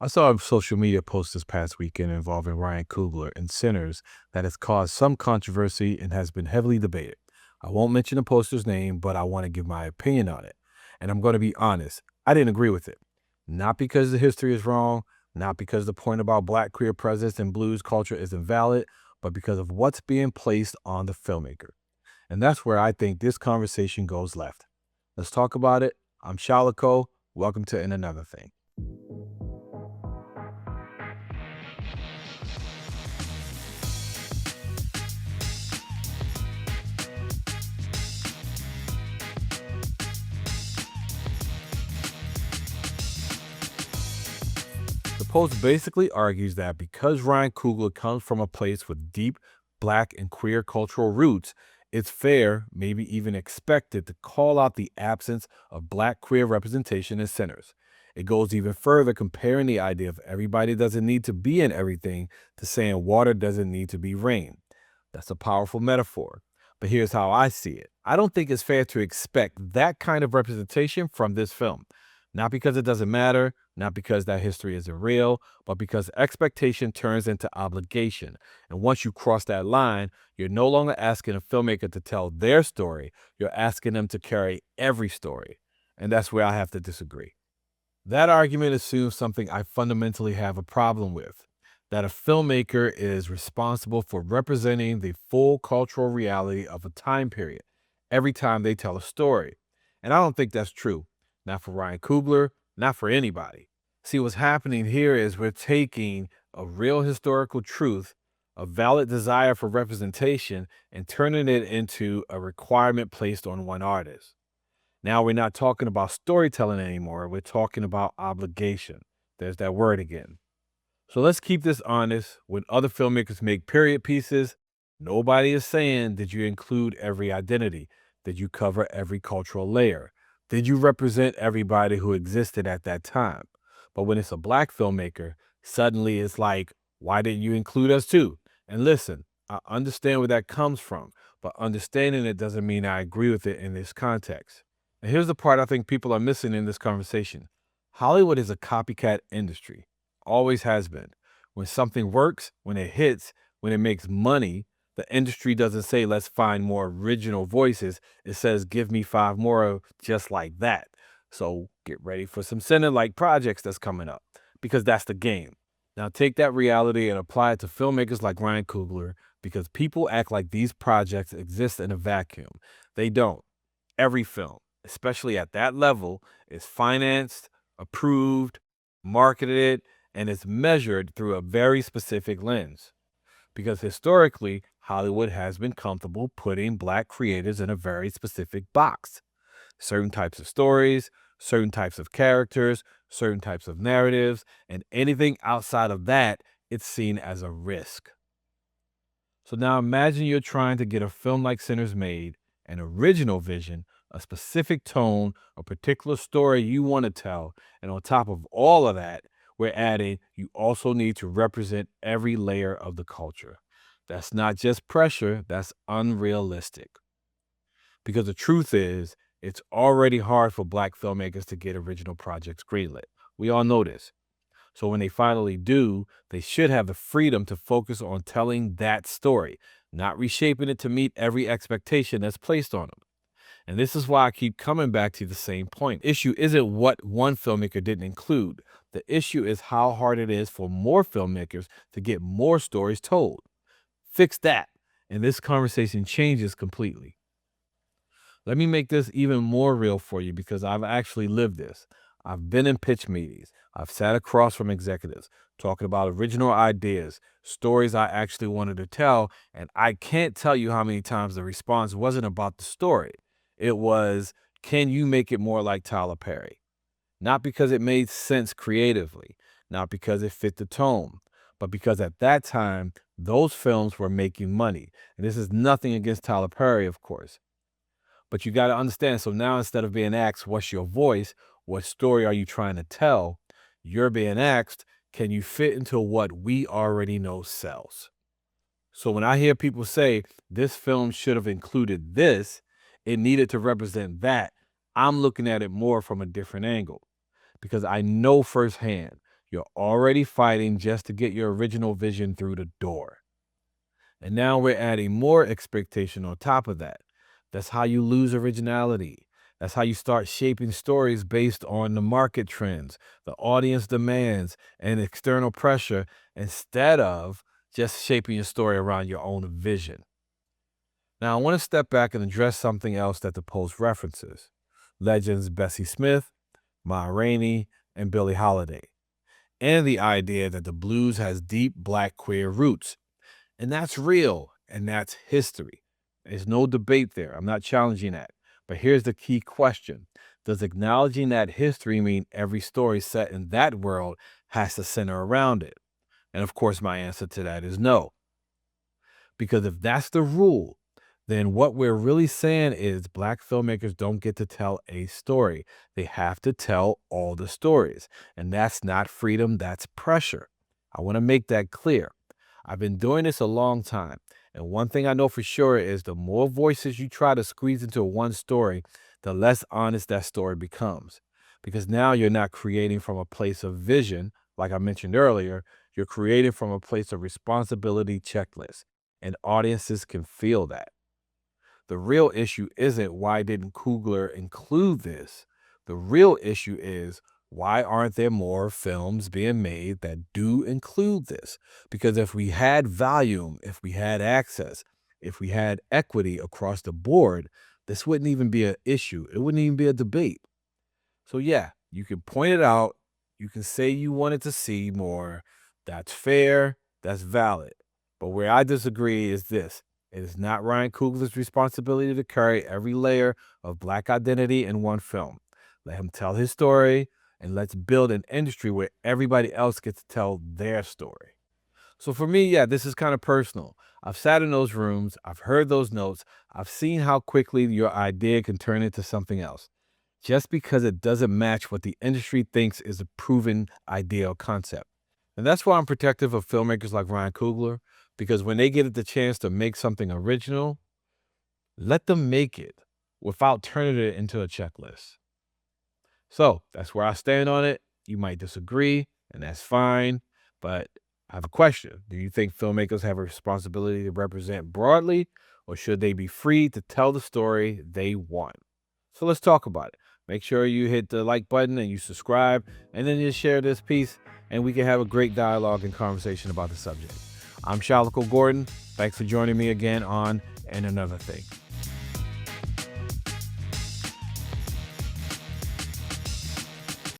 I saw a social media post this past weekend involving Ryan Coogler and Sinners that has caused some controversy and has been heavily debated. I won't mention the poster's name, but I want to give my opinion on it. And I'm going to be honest, I didn't agree with it. Not because the history is wrong, not because the point about black queer presence and blues culture is invalid, but because of what's being placed on the filmmaker. And that's where I think this conversation goes left. Let's talk about it. I'm Shalako. Welcome to In Another Thing. The post basically argues that because Ryan Coogler comes from a place with deep black and queer cultural roots, it's fair, maybe even expected, to call out the absence of black queer representation in Sinners. It goes even further, comparing the idea of everybody doesn't need to be in everything to saying water doesn't need to be rain. That's a powerful metaphor. But here's how I see it. I don't think it's fair to expect that kind of representation from this film. Not because it doesn't matter, not because that history isn't real, but because expectation turns into obligation. And once you cross that line, you're no longer asking a filmmaker to tell their story, you're asking them to carry every story. And that's where I have to disagree. That argument assumes something I fundamentally have a problem with, that a filmmaker is responsible for representing the full cultural reality of a time period every time they tell a story. And I don't think that's true. Not for Ryan Coogler, not for anybody. See, what's happening here is we're taking a real historical truth, a valid desire for representation, and turning it into a requirement placed on one artist. Now we're not talking about storytelling anymore. We're talking about obligation. There's that word again. So let's keep this honest. When other filmmakers make period pieces, nobody is saying, did you include every identity? Did you cover every cultural layer? Did you represent everybody who existed at that time? But when it's a black filmmaker, suddenly it's like, why didn't you include us too? And listen, I understand where that comes from, but understanding it doesn't mean I agree with it in this context. And here's the part I think people are missing in this conversation. Hollywood is a copycat industry, always has been. When something works, when it hits, when it makes money, the industry doesn't say, let's find more original voices. It says, give me five more just like that. So get ready for some Senate-like projects that's coming up, because that's the game. Now take that reality and apply it to filmmakers like Ryan Coogler, because people act like these projects exist in a vacuum. They don't. Every film, especially at that level, is financed, approved, marketed, and is measured through a very specific lens. Because historically, Hollywood has been comfortable putting black creators in a very specific box. Certain types of stories, certain types of characters, certain types of narratives, and anything outside of that, it's seen as a risk. So now imagine you're trying to get a film like Sinners made, an original vision, a specific tone, a particular story you want to tell. And on top of all of that, we're adding you also need to represent every layer of the culture. That's not just pressure, that's unrealistic. Because the truth is, it's already hard for black filmmakers to get original projects greenlit. We all know this. So when they finally do, they should have the freedom to focus on telling that story, not reshaping it to meet every expectation that's placed on them. And this is why I keep coming back to the same point. Issue isn't what one filmmaker didn't include. The issue is how hard it is for more filmmakers to get more stories told. Fix that, and this conversation changes completely. Let me make this even more real for you because I've actually lived this. I've been in pitch meetings. I've sat across from executives talking about original ideas, stories I actually wanted to tell, and I can't tell you how many times the response wasn't about the story. It was, can you make it more like Tyler Perry? Not because it made sense creatively, not because it fit the tone, but because at that time, those films were making money. And this is nothing against Tyler Perry, of course. But you got to understand. So now instead of being asked, what's your voice? What story are you trying to tell? You're being asked, can you fit into what we already know sells? So when I hear people say this film should have included this, it needed to represent that, I'm looking at it more from a different angle because I know firsthand You're already fighting just to get your original vision through the door. And now we're adding more expectation on top of that. That's how you lose originality. That's how you start shaping stories based on the market trends, the audience demands, and external pressure instead of just shaping your story around your own vision. Now, I want to step back and address something else that the post references legends Bessie Smith, Ma Rainey, and Billie Holiday, and the idea that the blues has deep black queer roots. And that's real, and that's history. There's no debate there. I'm not challenging that. But here's the key question. Does acknowledging that history mean every story set in that world has to center around it? And of course, my answer to that is no. Because if that's the rule, then what we're really saying is Black filmmakers don't get to tell a story. They have to tell all the stories. And that's not freedom, that's pressure. I want to make that clear. I've been doing this a long time. And one thing I know for sure is the more voices you try to squeeze into one story, the less honest that story becomes. Because now you're not creating from a place of vision, like I mentioned earlier, you're creating from a place of responsibility checklist. And audiences can feel that. The real issue isn't why didn't Coogler include this? The real issue is why aren't there more films being made that do include this? Because if we had volume, if we had access, if we had equity across the board, this wouldn't even be an issue. It wouldn't even be a debate. So yeah, you can point it out. You can say you wanted to see more. That's fair. That's valid. But where I disagree is this. It is not Ryan Coogler's responsibility to carry every layer of Black identity in one film. Let him tell his story, and let's build an industry where everybody else gets to tell their story. So for me, yeah, this is kind of personal. I've sat in those rooms, I've heard those notes, I've seen how quickly your idea can turn into something else just because it doesn't match what the industry thinks is a proven ideal concept. And that's why I'm protective of filmmakers like Ryan Coogler, because when they get the chance to make something original, let them make it without turning it into a checklist. So that's where I stand on it. You might disagree, and that's fine. But I have a question. Do you think filmmakers have a responsibility to represent broadly, or should they be free to tell the story they want? So let's talk about it. Make sure you hit the like button and you subscribe, and then just share this piece, and we can have a great dialogue and conversation about the subject. I'm Shalako Gordon. Thanks for joining me again on And Another Thing.